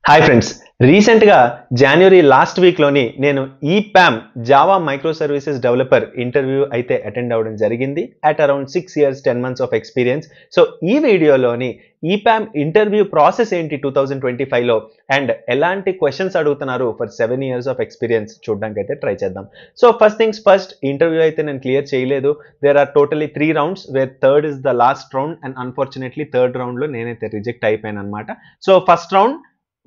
Hi friends, రీసెంట్గా జనవరి last వీక్లోని నేను EPAM Java microservices developer interview అయితే అటెండ్ అవ్వడం జరిగింది at around 6 years 10 months of experience. So ఈ వీడియోలోని ఈప్యామ్ ఇంటర్వ్యూ ప్రాసెస్ ఏంటి 2025లో అండ్ ఎలాంటి క్వశ్చన్స్ అడుగుతున్నారు ఫర్ 7 years ఆఫ్ ఎక్స్పీరియన్స్ చూడడానికి అయితే ట్రై చేద్దాం. So first things first, interview అయితే నేను క్లియర్ చేయలేదు. There are totally 3 rounds where third is the last round and unfortunately third రౌండ్లో నేనైతే రిజెక్ట్ అయిపోయాను అనమాట. So first round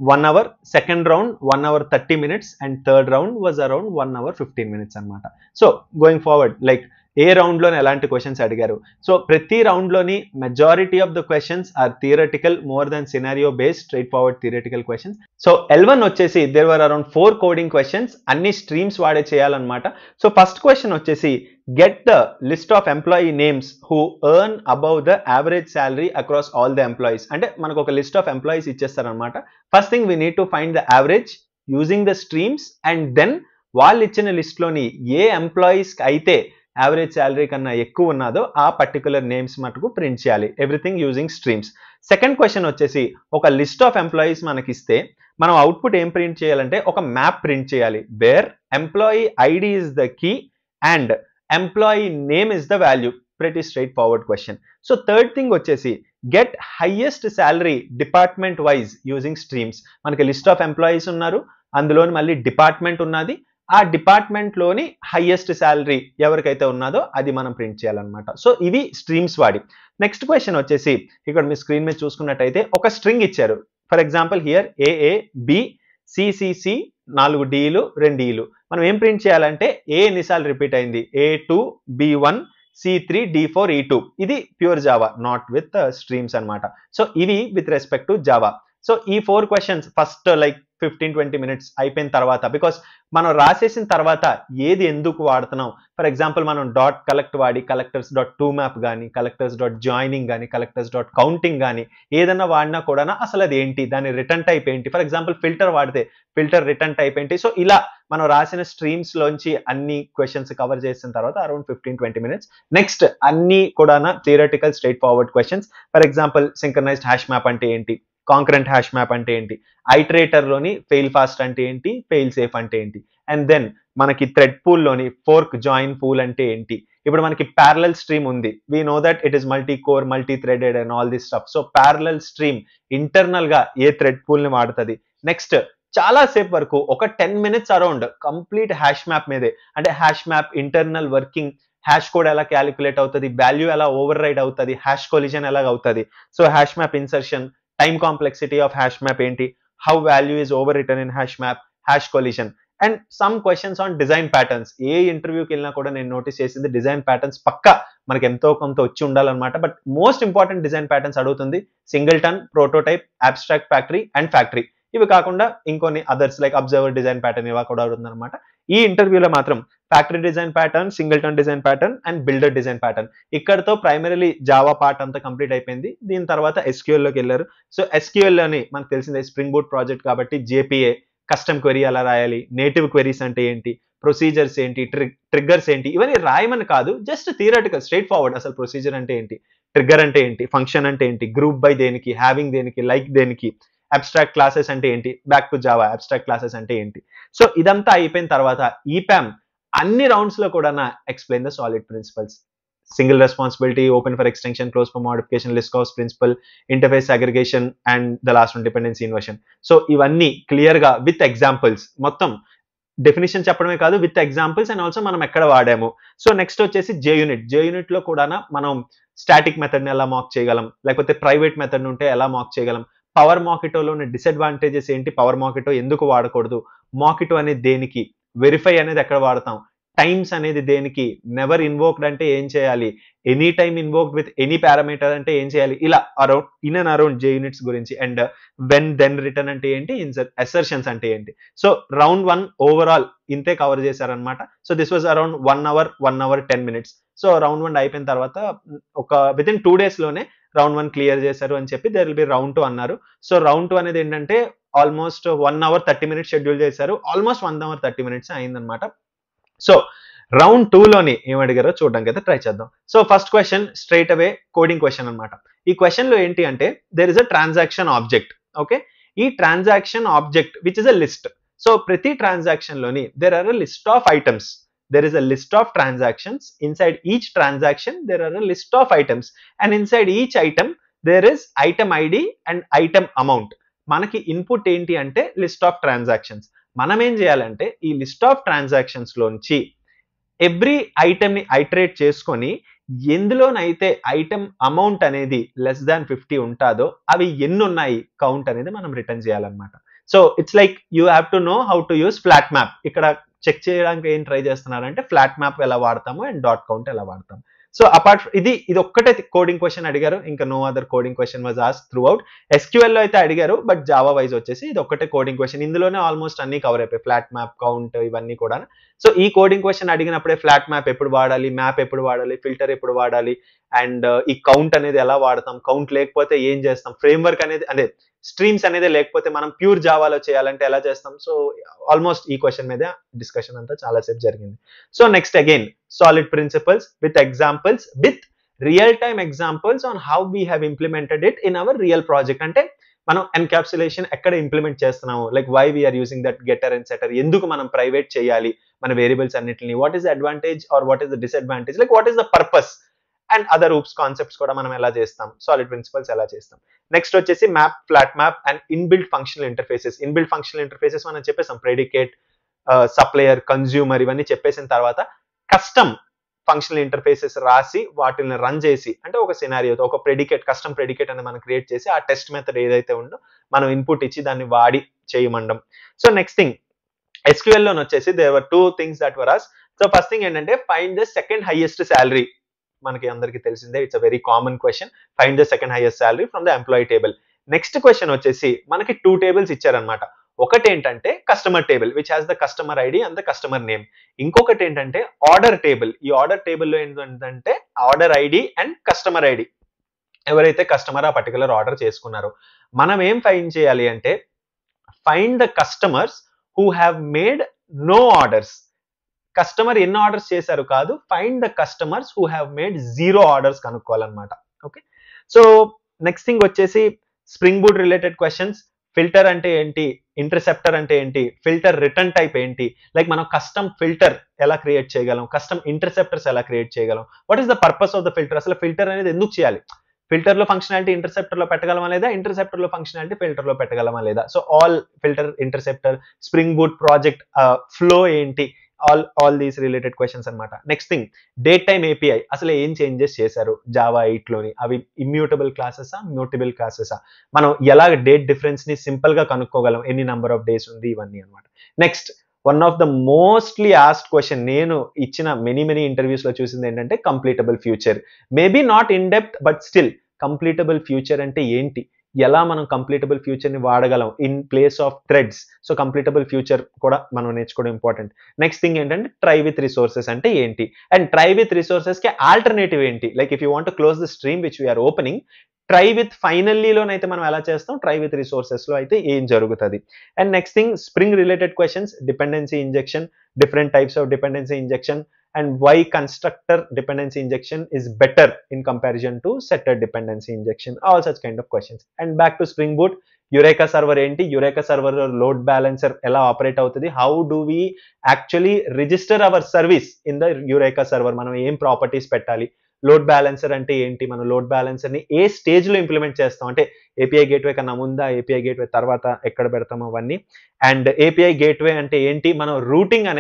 1 hour, second round 1 hour 30 minutes and third round was around 1 hour 15 minutes అన్నమాట. So going forward, like ఏ రౌండ్లోనే ఎలాంటి questions అడిగారు. So ప్రతి రౌండ్లోని majority of the questions are theoretical more than scenario based straightforward theoretical questions. So L1 వచ్చేసి there were around 4 coding questions, అన్ని streams వాడే చేయాలన్నమాట. సో ఫస్ట్ క్వశ్చన్ వచ్చేసి get the list of employee names who earn above the average salary across all the employees. అంటే మనకు ఒక list of employees ఇచ్చేస్తారనమాట. First thing we need to find the average using the streams and then వాళ్ళు ఇచ్చిన లిస్ట్లోని ఏ ఎంప్లాయీస్కి అయితే average salary కన్నా ఎక్కువ ఉన్నదో ఆ పర్టికులర్ నేమ్స్ మటుకు ప్రింట్ చేయాలి, everything using streams. Second question వచ్చేసి ఒక లిస్ట్ ఆఫ్ ఎంప్లాయీస్ మనకి ఇస్తే మనం అవుట్పుట్ ఏం ప్రింట్ చేయాలంటే ఒక మ్యాప్ ప్రింట్ చేయాలి where employee ID is the key and employee name is the value. pretty straightforward question. So third thing వచ్చేసి get highest salary department wise using streams. మనకి list of employees ఉన్నారు, అందులోని మళ్ళీ department ఉన్నది, ఆ department లోని highest salary ఎవరికైతే ఉన్నదో అది మనం ప్రింట్ చేయాలన్నమాట. సో ఇవి స్ట్రీమ్స్ వాడి. నెక్స్ట్ క్వశ్చన్ వచ్చేసి ఇక్కడ మీ స్క్రీన్ మీద చూసుకున్నట్టయితే ఒక స్ట్రింగ్ ఇచ్చారు. ఫర్ ఎగ్జాంపుల్ హియర్ ఏఏ బి సిసిసి 4 డీలు 2 డీలు. మనం ఏం ప్రింట్ చేయాలంటే ఏ ఎన్నిసార్లు రిపీట్ అయింది, A2 B1 C3 D4 E2. ఇది pure Java, not with streams అనమాట. సో ఇవి with respect to Java. So ఈ 4 క్వశ్చన్స్ ఫస్ట్ లైక్ 15-20 minutes అయిపోయిన తర్వాత, బికాస్ మనం రాసేసిన తర్వాత ఏది ఎందుకు వాడుతున్నాం, ఫర్ ఎగ్జాంపుల్ మనం డాట్ కలెక్ట్ వాడి కలెక్టర్స్ డాట్ టు మ్యాప్ కానీ కలెక్టర్స్ డాట్ జాయినింగ్ కానీ కలెక్టర్స్ డాట్ కౌంటింగ్ కానీ ఏదన్నా వాడినా కూడా అసలు అది ఏంటి, దాని రిటర్న్ టైప్ ఏంటి, ఫర్ ఎగ్జాంపుల్ ఫిల్టర్ వాడితే ఫిల్టర్ రిటర్న్ టైప్ ఏంటి. సో ఇలా మనం రాసిన స్ట్రీమ్స్ లోంచి అన్ని క్వశ్చన్స్ కవర్ చేసిన తర్వాత అరౌండ్ 15-20 minutes. నెక్స్ట్ అన్ని కూడా theoretical straight forward questions. For example synchronised hash map అంటే ఏంటి, కాంకరెంట్ హ్యాష్ మ్యాప్ అంటే ఏంటి, ఐటరేటర్ లోని ఫెయిల్ ఫాస్ట్ అంటే ఏంటి, ఫెయిల్ సేఫ్ అంటే ఏంటి, అండ్ దెన్ మనకి థ్రెడ్ పూల్ లోని ఫోర్క్ జాయిన్ పూల్ అంటే ఏంటి. ఇప్పుడు మనకి ప్యారలల్ స్ట్రీమ్ ఉంది, we know that it is multi core multi threaded and all this stuff. So parallel stream internal గా ఏ థ్రెడ్ పూల్ ని వాడుతుంది. నెక్స్ట్ చాలా సేపు వరకు ఒక 10 minutes around complete hash map మీదే, అంటే hash map internal working, hash code ఎలా క్యాలిక్యులేట్ అవుతుంది, వాల్యూ ఎలా ఓవర్ రైడ్ అవుతుంది, హ్యాష్ కొలిజన్ ఎలా అవుతుంది, so hash map insertion, time complexity of hash map ఏంటి, how value is overwritten in hash map, hash collision, and some questions on design patterns. ఏ ఇంటర్వ్యూకి వెళ్ళినా కూడా నేను నోటీస్ చేసింది డిజైన్ ప్యాటర్న్స్ పక్కా మనకి ఎంతో కొంత వచ్చి ఉండాలన్నమాట. But most important design patterns అడుగుతుంది singleton, prototype, abstract factory and factory. ఇవి కాకుండా ఇంకొన్ని others like observer design pattern ఇవా కూడా అడుగుతుంది అనమాట. ఈ ఇంటర్వ్యూలో మాత్రం factory design pattern, singleton design pattern and builder design pattern. ఇక్కడతో ప్రైమరీలీ జావా పార్ట్ అంతా కంప్లీట్ అయిపోయింది. దీని తర్వాత SQL లోకి వెళ్ళారు. సో SQL అని మనకు తెలిసిందే స్ప్రింగ్ బూట్ ప్రాజెక్ట్ కాబట్టి JPA, కస్టమ్ క్వెరీ ఎలా రాయాలి, నేటివ్ క్వెరీస్ అంటే ఏంటి, ప్రొసీజర్స్ ఏంటి, ట్రిగ్గర్స్ ఏంటి, ఇవన్నీ రాయమని కాదు, జస్ట్ థియరటికల్ స్ట్రైట్ ఫార్వర్డ్. అసలు ప్రొసీజర్ అంటే ఏంటి, ట్రిగ్గర్ అంటే ఏంటి, ఫంక్షన్ అంటే ఏంటి, గ్రూప్ బై దేనికి, హ్యావింగ్ దేనికి, లైక్ దేనికి, అబ్స్ట్రాక్ట్ క్లాసెస్ అంటే ఏంటి, back to Java abstract classes అంటే ఏంటి. సో ఇదంతా అయిపోయిన తర్వాత ఈప్యామ్ అన్ని రౌండ్స్ లో కూడా explain the SOLID principles, single responsibility, open for extension, close for modification, Liskov principle, interface aggregation and the last one dependency inversion. So ఇవన్నీ clear గా విత్ ఎగ్జాంపుల్స్, మొత్తం డెఫినేషన్ చెప్పడమే కాదు విత్ ఎగ్జాంపుల్స్ అండ్ ఆల్సో మనం ఎక్కడ వాడాము. So next వచ్చేసి JUnit లో కూడా మనం స్టాటిక్ మెథడ్ ని ఎలా మాక్ చేయగలం, లేకపోతే ప్రైవేట్ మెథడ్ ఉంటే ఎలా మాక్ చేయగలం, పవర్ మాకిటోలోని డిసడ్వాంటేజెస్ ఏంటి, పవర్ మాకిటో ఎందుకు వాడకూడదు, మాకిటో అనేది దేనికి, వెరిఫై అనేది ఎక్కడ వాడతాం, టైమ్స్ అనేది దేనికి, నెవర్ ఇన్వోక్డ్ అంటే ఏం చేయాలి, any time invoked with any parameter అంటే ఏం చేయాలి, ఇలా around in and around JUnits గురించి. అండ్ వెన్ దెన్ రిటర్న్ అంటే ఏంటి, అసర్షన్స్ అంటే ఏంటి. సో రౌండ్ 1 ఓవరాల్ ఇంతే కవర్ చేశారనమాట. So this was around 1 hour 10 minutes. So round 1 అయిపోయిన తర్వాత ఒక విత్ ఇన్ 2 days లోనే రౌండ్ 1 క్లియర్ చేశారు అని చెప్పి దేర్ విల్ బి రౌండ్ 2 అన్నారు. సో రౌండ్ 2 అనేది ఏంటంటే ఆల్మోస్ట్ 1 hour 30 minutes షెడ్యూల్ చేశారు, ఆల్మోస్ట్ 1 hour 30 minutes అయిందనమాట. సో రౌండ్ 2 లోని ఏమడిగారో చూడడానికి అయితే ట్రై చేద్దాం. So first question straight away coding question అనమాట. ఈ క్వశ్చన్ లో ఏంటి అంటే there is a transaction object. Okay, ఈ transaction object which is a list. So ప్రతి ట్రాన్సాక్షన్ లోని there are a list of items. There is a list of transactions. Inside each transaction there are a list of items, and inside each item there is item ID and item amount. మనకి input ఏంటి అంటే list of transactions. మనం ఏం చేయాలంటే ఈ list of transactions లోంచి every item ని iterate చేసుకొని ఎందులోనైతే ఐటమ్ అమౌంట్ అనేది లెస్ దాన్ 50 ఉంటుందో అవి ఎన్ని ఉన్నాయి కౌంట్ అనేది మనం రిటర్న్ చేయాలన్నమాట. So it's like you have to know how to use flat map. ఇక్కడ చెక్ చేయడానికి ఏం ట్రై చేస్తున్నారంటే ఫ్లాట్ మ్యాప్ ఎలా వాడతాము అండ్ డాట్ కౌంట్ ఎలా వాడతాము. సో అపార్ట్ ఇది ఒక్కటే కోడింగ్ క్వశ్చన్ అడిగారు, ఇంకా no other coding question was asked throughout. SQL లో అయితే అడిగారు, బట్ జావా వైజ్ వచ్చేసి ఇది ఒక్కటే కోడింగ్ క్వశ్చన్. ఇందులోనే ఆల్మోస్ట్ అన్ని కవర్ అయిపోయి ఫ్లాట్ మ్యాప్, కౌంట్ ఇవన్నీ కూడా. సో ఈ కోడింగ్ క్వశ్చన్ అడిగినప్పుడే ఫ్లాట్ మ్యాప్ ఎప్పుడు వాడాలి, మ్యాప్ ఎప్పుడు వాడాలి, ఫిల్టర్ ఎప్పుడు వాడాలి, అండ్ ఈ కౌంట్ అనేది ఎలా వాడతాం, కౌంట్ లేకపోతే ఏం చేస్తాం, ఫ్రేమ్వర్క్ అనేది అదే స్ట్రీమ్స్ అనేది లేకపోతే మనం ప్యూర్ జావాలో చేయాలంటే ఎలా చేస్తాం. సో ఆల్మోస్ట్ ఈ క్వశ్చన్ మీద డిస్కషన్ అంతా చాలా సేపు జరిగింది. So next again SOLID principles with examples, with real time examples on how we have implemented it in our real project. అంటే మనం ఎన్కాప్సులేషన్ ఎక్కడ ఇంప్లిమెంట్ చేస్తున్నాము, like why we're using that getter and setter, ఎందుకు మనం private చేయాలి మన variables అన్నిటిని, what is the advantage or what is the disadvantage, like what is the purpose, and other oops concepts కూడా మనం ఎలా చేస్తాం, సాలిడ్ ప్రిన్సిపల్స్ ఎలా చేస్తాం. నెక్స్ట్ వచ్చేసి map, flat map and inbuilt functional interfaces. Inbuilt functional interfaces మనం చెప్పేసాం, predicate, supplier, consumer ఇవన్నీ చెప్పేసిన తర్వాత కస్టమ్ ఫంక్షనల్ ఇంటర్ఫేసెస్ రాసి వాటిని రన్ చేసి, అంటే ఒక సినారియోతో ఒక ప్రెడికేట్, కస్టమ్ ప్రెడికేట్ అని మనం క్రియేట్ చేసి ఆ టెస్ట్ మెథడ్ ఏదైతే ఉందో మనం ఇన్పుట్ ఇచ్చి దాన్ని వాడి చేయమండం. సో నెక్స్ట్ థింగ్ SQL లోనే వచ్చేసి there were two things that were asked. So first thing ఏంటంటే find the second highest salary. మనకి అందరికీ తెలిసిందే, it's a very common question, find the second highest salary from the employee table. Next question వచ్చేసి మనకి 2 tables ఇచ్చారనమాట. ఒకటి ఏంటంటే customer table which has the customer ID and the customer name. ఇంకొకటి ఏంటంటే ఆర్డర్ టేబుల్. ఈ ఆర్డర్ టేబుల్లో ఏంటంటే order ID and customer ID, ఎవరైతే కస్టమర్ ఆ పర్టికులర్ ఆర్డర్ చేసుకున్నారో. మనం ఏం ఫైండ్ చేయాలి అంటే find the customers who have made no orders. Customer ఎన్ని ఆర్డర్స్ చేశారు కాదు, find the customers who have made 0 orders కనుక్కోవాలన్నమాట. ఓకే, సో నెక్స్ట్ థింగ్ వచ్చేసి spring boot related questions. Filter అంటే ఏంటి, ఇంటర్సెప్టర్ అంటే ఏంటి, ఫిల్టర్ రిటర్న్ టైప్ ఏంటి, లైక్ మనం కస్టమ్ ఫిల్టర్ ఎలా క్రియేట్ చేయగలం, కస్టమ్ ఇంటర్సెప్టర్స్ ఎలా క్రియేట్ చేయగలం, what is the purpose of the filter, అసలు ఫిల్టర్ అనేది ఎందుకు చేయాలి, ఫిల్టర్ లో ఫంక్షనాలిటీ ఇంటర్సెప్టర్ లో పెట్టగలమా లేదా, ఇంటర్సెప్టర్ లో ఫంక్షనాలిటీ ఫిల్టర్ లో పెట్టగలమా లేదా. So all filter, interceptor, spring boot project flow ఏంటి, ఆల్ దీస్ రిలేటెడ్ క్వశ్చన్స్ అనమాట. Next thing date time API, అసలు ఏం చేంజెస్ చేశారు జావా 8 లోని, అవి ఇమ్యూటబుల్ క్లాసెసా, మ్యూటబుల్ క్లాసెసా, మనం ఎలా డేట్ డిఫరెన్స్ ని సింపుల్ గా కనుక్కోగలం, ఎన్ని నెంబర్ ఆఫ్ డేస్ ఉంది, ఇవన్నీ అనమాట. Next one of the mostly asked question, నేను ఇచ్చిన మెనీ ఇంటర్వ్యూస్ లో చూసింది ఏంటంటే completable future. Maybe not in depth but still completable future అంటే ఏంటి, ఎలా మనం కంప్లీటబుల్ ఫ్యూచర్ ని వాడగలం in place of threads. So completable future కూడా మనం నేర్చుకోవడం ఇంపార్టెంట్. నెక్స్ట్ థింగ్ ఏంటంటే ట్రై విత్ రిసోర్సెస్ అంటే ఏంటి, అండ్ ట్రై విత్ రిసోర్సెస్ కి ఆల్టర్నేటివ్ ఏంటి, like if you want to close the stream which we are opening, try with ఫైనల్లీలోనైతే మనం ఎలా చేస్తాం, ట్రై విత్ రిసోర్సెస్ లో అయితే ఏం జరుగుతుంది. And next thing spring related questions, dependency injection, different types of dependency injection, and why constructor dependency injection is better in comparison to setter dependency injection, all such kind of questions. And back to Spring Boot, Eureka server enti, Eureka server load balancer ela operate avutadi, how do we actually register our service in the Eureka server, manam em properties pettali, load balancer అంటే ఏంటి, మనం load balancer ని ఏ stage లో implement చేస్తాం, అంటే API gateway కన్నా ముందా, API gateway తర్వాత ఎక్కడ పెడతాం అవన్నీ. అండ్ ఏపీఐ గేట్వే అంటే ఏంటి, మనం రౌటింగ్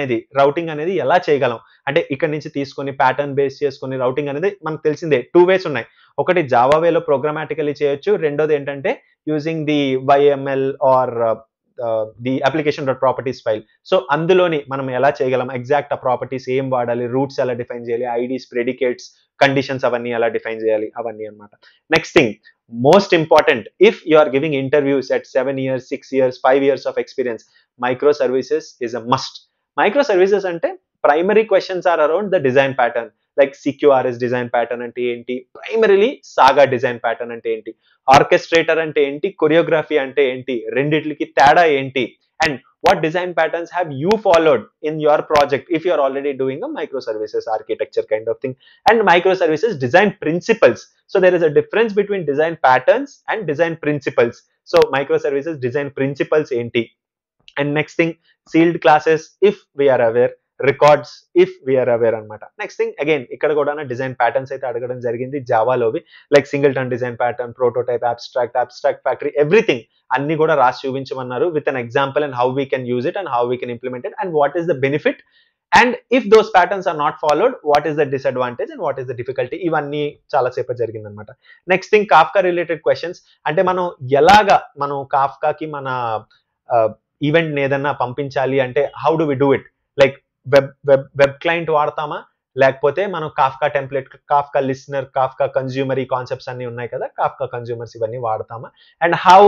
అనేది ఎలా చేయగలం, అంటే ఇక్కడ నుంచి తీసుకొని ప్యాటర్న్ బేస్ చేసుకొని రౌటింగ్ అనేది మనకు తెలిసిందే 2 ways ఉన్నాయి. ఒకటి జావా వేలో ప్రోగ్రామాటికలీ చేయొచ్చు, రెండోది ఏంటంటే using the YML or the application.properties file. So అందులోని మనం ఎలా చేయగలం, ఎగ్జాక్ట్ ఆ ప్రాపర్టీస్ ఏం వాడాలి, రూట్స్ ఎలా డిఫైన్ చేయాలి, ఐడీస్, ప్రెడికేట్స్, కండిషన్స్ అవన్నీ ఎలా డిఫైన్ చేయాలి, అవన్నీ అనమాట. Next thing most important, if you are giving interviews at 7 years, 6 years, 5 years of experience, micro services is a must. Micro services అంటే primary questions are around the design pattern, like CQRS design pattern అంటే ఏంటి, primarily సాగా design pattern అంటే ఏంటి, ఆర్కెస్ట్రేటర్ అంటే ఏంటి, choreography అంటే ఏంటి, రెండిట్లకి తేడా ఏంటి, and what design patterns have you followed in your project if you are already doing a microservices architecture kind of thing, and microservices design principles. So there is a difference between design patterns and design principles. So micro services design principles ఏంటి, and next thing sealed classes if we are aware, records if we are aware అనమాట. Next thing again ఇక్కడ కూడా design patterns అయితే అడగడం జరిగింది జావాలోవి, like singleton design pattern, prototype, abstract factory, everything అన్ని కూడా రాసి చూపించమన్నారు with an example and how we can use it and how we can implement it and what is the benefit, and if those patterns are not followed what is the disadvantage and what is the difficulty, ఇవన్నీ చాలాసేపు జరిగిందనమాట. Next thing Kafka related questions, అంటే మనం కాఫ్కాకి మన event ఏదన్నా పంపించాలి అంటే how do we do it, like web client వాడతామా, లేకపోతే మనం Kafka template, Kafka listener, Kafka consumer, ఈ కాన్సెప్ట్స్ అన్ని ఉన్నాయి కదా, కాఫ్కా కన్జ్యూమర్స్ ఇవన్నీ వాడతామా, and how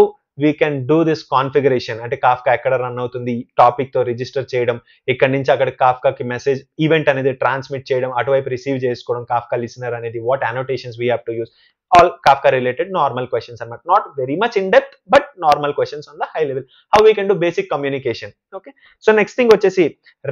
we can do this configuration, అంటే కాఫ్కా ఎక్కడ రన్ అవుతుంది, టాపిక్ తో రిజిస్టర్ చేయడం, ఇక్కడ నుంచి అక్కడ కాఫ్కాకి మెసేజ్ ఈవెంట్ అనేది ట్రాన్స్మిట్ చేయడం, అటువైపు రిసీవ్ చేసుకోవడం, కాఫ్కా లిసనర్ అనేది, what annotations we have to use, all Kafka related normal questions and not very much in depth but normal questions on the high level, how we can do basic communication. Okay, so next thing vachesi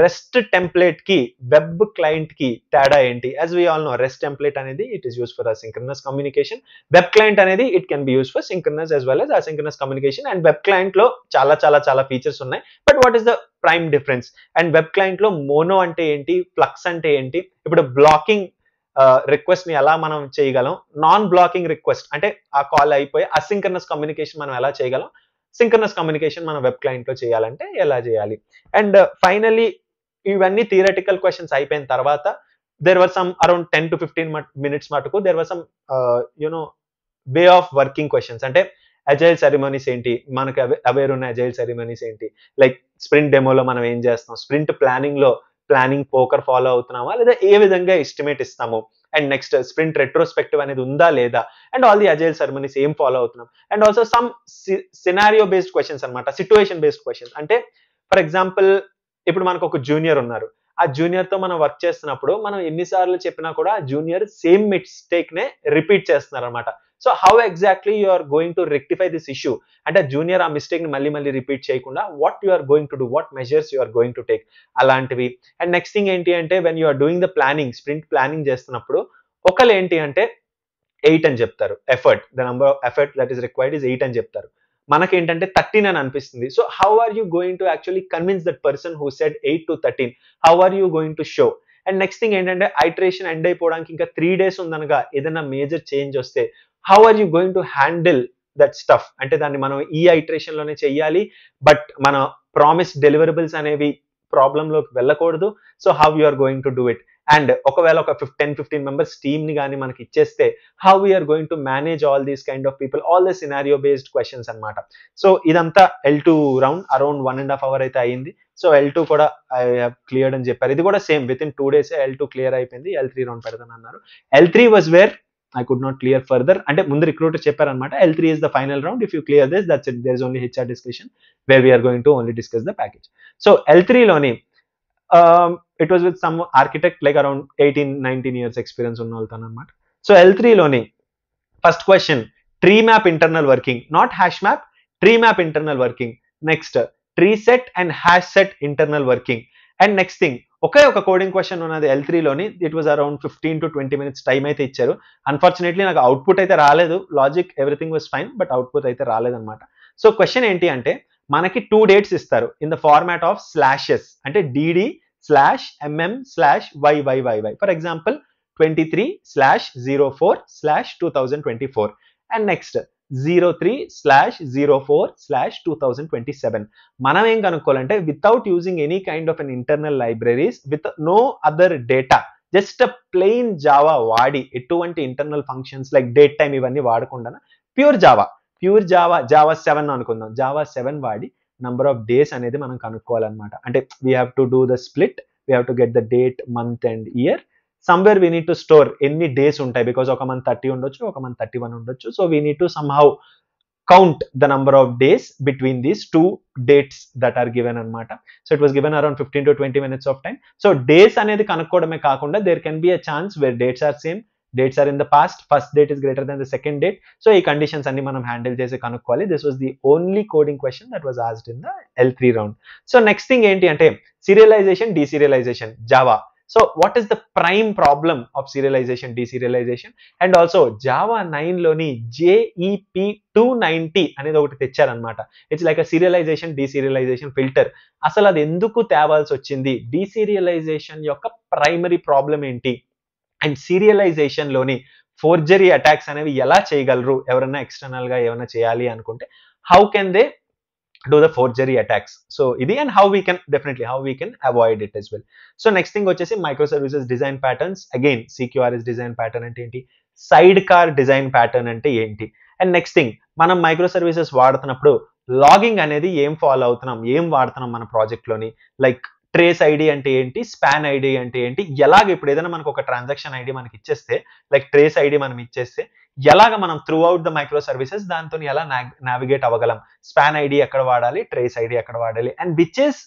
REST template ki web client ki tada enti, as we all know REST template anedi it is used for asynchronous communication, web client anedi it can be used for synchronous as well as asynchronous communication, and web client lo చాలా features unnai, but what is the prime difference, and web client lo mono ante enti, flux ante enti, ఇప్పుడు blocking request ని ఎలా మనం చేయగలం, non blocking request అంటే ఆ call అయిపోయి asynchronous communication మనం ఎలా చేయగలం, సింక్రనస్ కమ్యూనికేషన్ మనం వెబ్ క్లయింట్ లో చేయాలంటే ఎలా చేయాలి, అండ్ ఫైనల్లీ ఇవన్నీ థియరటికల్ క్వశ్చన్స్ అయిపోయిన తర్వాత there were some around 10 to 15 minutes మటుకు there were some way of working questions, అంటే అజైల్ సెరమోనీస్ ఏంటి, మనకు అవేర్ ఉన్న అజైల్ సెరమోనీస్ ఏంటి, లైక్ స్ప్రింట్ డెమోలో మనం ఏం చేస్తాం, స్ప్రింట్ ప్లానింగ్ పోకర్ ఫాలో అవుతున్నామా లేదా ఏ విధంగా ఎస్టిమేట్ ఇస్తాము, అండ్ నెక్స్ట్ స్ప్రింట్ రెట్రోస్పెక్టివ్ అనేది ఉందా లేదా, అండ్ ఆల్ ది అజైల్ సెరమోనీస్ ఏం ఫాలో అవుతున్నాం, and also some scenario based questions అనమాట, సిచ్యువేషన్ బేస్డ్ క్వశ్చన్స్, అంటే ఫర్ ఎగ్జాంపుల్ ఇప్పుడు మనకు ఒక జూనియర్ ఉన్నారు, ఆ జూనియర్ తో మనం వర్క్ చేస్తున్నప్పుడు మనం ఎన్నిసార్లు చెప్పినా కూడా ఆ జూనియర్ సేమ్ మిస్టేక్ నే రిపీట్ చేస్తున్నారు అనమాట. So how exactly you are going to rectify this issue, అంటే జూనియర్ ఆ మిస్టేక్ ని మళ్ళీ రిపీట్ చేయకుండా what you are going to do, what measures you are going to take, అలాంటివి. అండ్ నెక్స్ట్ థింగ్ ఏంటి అంటే when you are doing the planning, sprint planning చేస్తున్నప్పుడు ఒకళ్ళు ఏంటి అంటే 8 అని చెప్తారు, effort, the number of effort that is required is 8 అని చెప్తారు, మనకేంటంటే 13 అని అనిపిస్తుంది. So how are you going to actually convince that person who said 8 to 13, how are you going to show, and next thing ఏంటంటే iteration end అయిపోవడానికి ఇంకా 3 days ఉందనగా ఏదైనా మేజర్ చేంజ్ వస్తే how are you going to handle that stuff, అంటే దాన్ని మనం ఈ ఐటరేషన్ లోనే చెయ్యాలి బట్ మన ప్రామిస్ డెలివరబుల్స్ అనేవి ప్రాబ్లమ్ లోకి వెళ్ళకూడదు, so how you are going to do it, and ఒకవేళ ఒక 10-15 members టీమ్ ని కానీ మనకి ఇచ్చేస్తే how we are going to manage all these kind of people, all the scenario based questions అనమాట. సో ఇదంతా L2 రౌండ్ అరౌండ్ 1.5 hours అయితే అయింది. సో L2 కూడా ఐ హావ్ క్లియర్డ్ అని చెప్పారు, ఇది కూడా same with in 2 days L2 clear అయిపోయింది, L3 రౌండ్ పెడతాను అన్నారు. L3 was where I could not clear further, అంటే ముందు రిక్రూటర్ చెప్పారనమాట L3 is the final round, if you clear this that's it, there is only HR discussion where we are going to only discuss the package. So L3 లోని it was with some architect like around 18-19 years experience ఉన్న వాళ్ళతో అనమాట. So L3 లోని first question tree map internal working, not hash map, tree map internal working, next tree set and hash set internal working, and next thing ఒకే ఒక coding question ఉన్నది L3 లోని, it was around 15 to 20 minutes time అయితే ఇచ్చారు. Unfortunately నాకు output అయితే రాలేదు, logic everything was fine but output అయితే రాలేదన్నమాట. సో క్వశ్చన్ ఏంటి అంటే మనకి 2 dates ఇస్తారు in the format of slashes, అంటే DD/MM/YYYY, for example 23/04/2024 and next 03/04/2027. మనం ఏం కనుక్కోవాలంటే without using any kind of an internal libraries, with no other data, just plain Java వాడి, ఎటువంటి internal functions like date time ఇవన్నీ వాడకుండా pure Java 7 అనుకుందాం, Java 7 వాడి నంబర్ ఆఫ్ డేస్ అనేది మనం కనుక్కోవాలన్నమాట. అంటే we have to do the split, we have to get the date, month and year, somewhere we need to store ఎన్ని days ఉంటాయి, because ఒక మంత్ 30 ఉండొచ్చు, ఒక మంత్ 31 ఉండొచ్చు. So we need to somehow count the number of days between these two dates that are given అనమాట. So it was given around 15 to 20 minutes of time. So days అనేది కనుక్కోవడమే కాకుండా there can be a chance where dates are same, dates are in the past, first date is greater than the second date. So ఈ conditions అన్ని మనం handle చేసి కనుక్కోవాలి. This was the only coding question that was asked in the L3 round. So next thing ఏంటి అంటే serialization, deserialization, Java. So what is the prime problem of serialization, deserialization? And also Java 9లోని JEP 290 అనేది ఒకటి తెచ్చారనమాట. It's like a serialization deserialization filter. అసలు అది ఎందుకు తేవాల్సి వచ్చింది? డీసీరియలైజేషన్ యొక్క ప్రైమరీ ప్రాబ్లం ఏంటి? అండ్ సీరియలైజేషన్లోని ఫోర్జరీ అటాక్స్ అనేవి ఎలా చేయగలరు? ఎవరైనా ఎక్స్టర్నల్గా ఏమైనా చేయాలి అనుకుంటే how can they do the forgery attacks? So idi and how we can avoid it as well. So next thing వచ్చేసి microservices design patterns. Again CQRS design pattern అంటే ఏంటి, sidecar design pattern అంటే ఏంటి, అండ్ నెక్స్ట్ థింగ్ మనం మైక్రోసర్వీసెస్ వాడుతున్నప్పుడు logging అనేది ఏం follow అవుతున్నాం, ఏం వాడుతున్నాం మన ప్రాజెక్ట్లోని, లైక్ ట్రేస్ ఐడి అంటే ఏంటి, స్పాన్ ఐడి అంటే ఏంటి, ఎలాగ ఇప్పుడు ఏదైనా మనకు ఒక ట్రాన్సాక్షన్ ఐడి మనకి ఇచ్చేస్తే, లైక్ ట్రేస్ ఐడి మనం ఇచ్చేస్తే ఎలాగ మనం through out the micro services దాంతో ఎలా నావిగేట్ అవ్వగలం, స్పాన్ ఐడి ఎక్కడ వాడాలి, ట్రేస్ ఐడి ఎక్కడ వాడాలి, and which is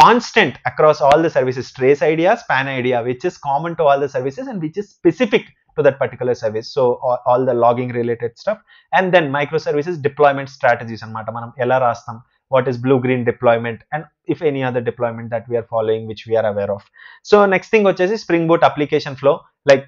constant across all the services, trace idea, span idea, which is common to all the services and which is specific to that particular service. So all the logging related stuff, and then microservices deployment strategies anamata. Manam ela rastam, what is blue green deployment, and if any other deployment that we are following which we are aware of. So next thing vachesi Spring Boot application flow, like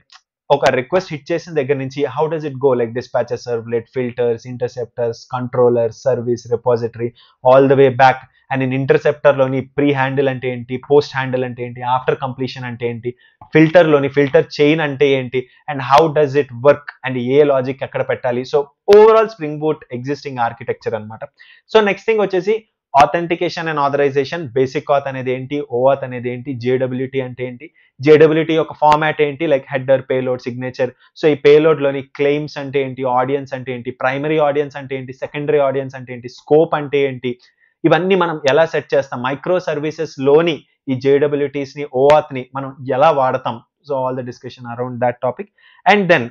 ఒక request hit చేసిన దగ్గర నుంచి how does it go, like dispatcher, servlet, filters, interceptors, controller, service, repository, all the way back. And in ఇంటర్సెప్టర్లోని pre handle అంటే ఏంటి, post handle అంటే ఏంటి, after completion అంటే ఏంటి, ఫిల్టర్లోని ఫిల్టర్ చైన్ అంటే ఏంటి, and how does it work, and A logic ఎక్కడ పెట్టాలి. So overall spring boot existing architecture అనమాట. సో నెక్స్ట్ థింగ్ వచ్చేసి ఆథెంటికేషన్ అండ్ ఆథరైజేషన్. బేసిక్ ఆత్ అనేది ఏంటి, ఓఆత్ అనేది ఏంటి, జేడబ్ల్యూటీ అంటే ఏంటి, జేడబ్ల్యూటీ యొక్క ఫార్మాట్ ఏంటి, like header, payload, signature. So ఈ పేలోడ్లోని క్లెయిమ్స్ అంటే ఏంటి, ఆడియన్స్ అంటే ఏంటి, ప్రైమరీ ఆడియన్స్ అంటే ఏంటి, సెకండరీ ఆడియన్స్ అంటే ఏంటి, స్కోప్ అంటే ఏంటి, ఇవన్నీ మనం ఎలా సెట్ చేస్తాం, మైక్రో సర్వీసెస్ లోని ఈ జేడబ్ల్యూటీస్ ని, ఓఆత్ ని మనం ఎలా వాడతాం. So all the discussion around that topic. And then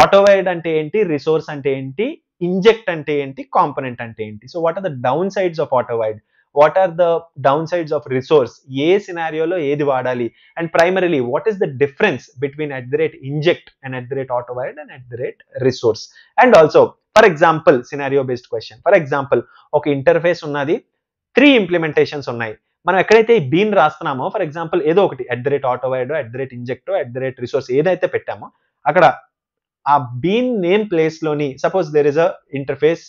ఆటోవైడ్ అంటే ఏంటి, రిసోర్స్ అంటే ఏంటి, ఇంజెక్ట్ అంటే ఏంటి, కాంపోనెంట్ అంటే ఏంటి. So what are the downsides of ఆటోవైడ్, what are the downsides of resource, ఏ సినారియోలో ఏది వాడాలి, అండ్ primarily what is the difference between @inject and @autovide and @resource. And also for example scenario based question, for example ఒక interface ఉన్నది, 3 implementations ఉన్నాయి. మనం ఎక్కడైతే ఈ బీన్ రాస్తున్నామో, ఫర్ ఎగ్జాంపుల్ ఏదో ఒకటి @autovide, @inject, @resource ఏదైతే పెట్టామో అక్కడ ఆ బీన్ నేమ్ ప్లేస్ లోని suppose there is a interface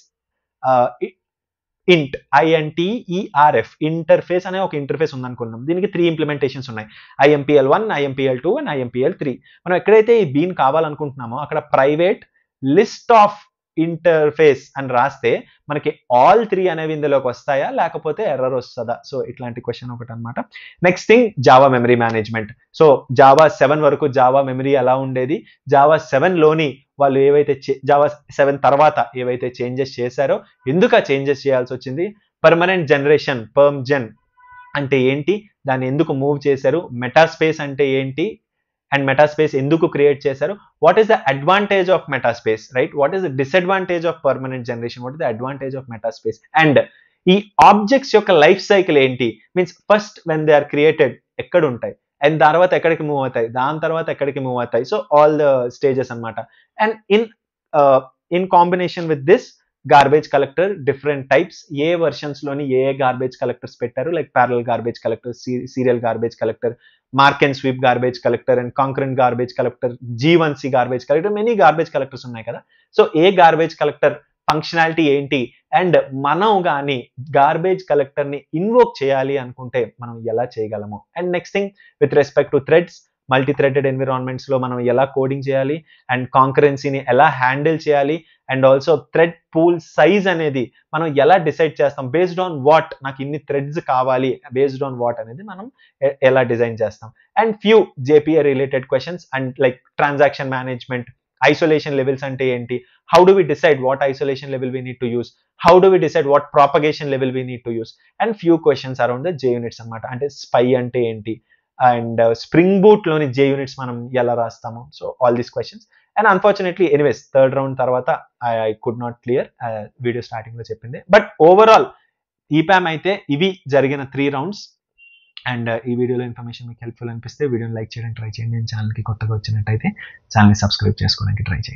ఇంట్, INTERF, ఇంటర్ఫేస్ అనే ఒక ఇంటర్ఫేస్ ఉందనుకున్నాం. దీనికి 3 ఇంప్లిమెంటేషన్స్ ఉన్నాయి, IMPL1, IMPL2 అండ్ IMPL3. మనం ఎక్కడైతే ఈ బీన్ కావాలనుకుంటున్నామో అక్కడ ప్రైవేట్ లిస్ట్ ఆఫ్ ఇంటర్ఫేస్ అని రాస్తే మనకి ఆల్ 3 అనేవి ఇందులోకి వస్తాయా, లేకపోతే ఎర్రర్ వస్తుందా. సో ఇట్లాంటి క్వశ్చన్ ఒకటి అనమాట. Next thing Java memory management. So Java 7 వరకు జావా మెమరీ ఎలా ఉండేది, జావా 7లోని వాళ్ళు ఏవైతే జావా 7 తర్వాత ఏవైతే చేంజెస్ చేశారో, ఎందుకు ఆ చేంజెస్ చేయాల్సి వచ్చింది, పర్మనెంట్ జనరేషన్, పర్మ్ జెన్ అంటే ఏంటి, దాన్ని ఎందుకు మూవ్ చేశారు, మెటాస్పేస్ అంటే ఏంటి, అండ్ మెటాస్పేస్ ఎందుకు క్రియేట్ చేశారు, what is the advantage of metaspace, right, what is the disadvantage of permanent generation, what is the advantage of metaspace, and ఈ ఆబ్జెక్ట్స్ యొక్క లైఫ్ సైకిల్ ఏంటి, means first when they are created ఎక్కడ ఉంటాయి, and తర్వాత ఎక్కడికి move అవుతాయి, దాని తర్వాత ఎక్కడికి మూవ్ అవుతాయి. సో ఆల్ ద స్టేజెస్ అనమాట. And in combination with this garbage collector, different types, A versions లోని ఏ గార్బేజ్ కలెక్టర్స్ పెట్టారు, like parallel garbage collector, serial garbage collector, mark and sweep garbage collector, and concurrent garbage collector, G1C garbage collector, many garbage collectors ఉన్నాయి కదా. So ఏ garbage collector functionality ఏంటి, and మనం కానీ garbage collector ని invoke చేయాలి అనుకుంటే మనం ఎలా చేయగలము. And next thing with respect to threads, multi threaded environments లో మనం ఎలా కోడింగ్ చేయాలి, అండ్ కాంకరెన్సీని ఎలా హ్యాండిల్ చేయాలి, and also thread pool size అనేది మనం ఎలా డిసైడ్ చేస్తాం, బేస్డ్ ఆన్ వాట్, నాకు ఇన్ని థ్రెడ్స్ కావాలి, బేస్డ్ ఆన్ వాట్ అనేది మనం ఎలా డిజైన్ చేస్తాం. And few JPA related questions, and like transaction management, isolation levels అంటే ఏంటి, how do we decide what isolation level we need to use, how do we decide what propagation level we need to use, and few questions around the JUnits అనమాట. అంటే spy అంటే ఏంటి, and Spring Boot లోని JUnits మనం ఎలా రాస్తాము. So all these questions. And unfortunately anyways third round తర్వాత I could not clear, video starting లో చెప్పింది. బట్ ఓవరాల్ EPAM అయితే ఇవి జరిగిన 3 రౌండ్స్. అండ్ ఈ వీడియోలో ఇన్ఫర్మేషన్ మీకు హెల్ప్ఫుల్ అనిపిస్తే వీడియోని లైక్ చేయడానికి ట్రై చేయండి. ఛానల్కి కొత్తగా వచ్చినట్టయితే ఛానల్ని సబ్స్క్రైబ్ చేసుకోవడానికి ట్రై చేయండి.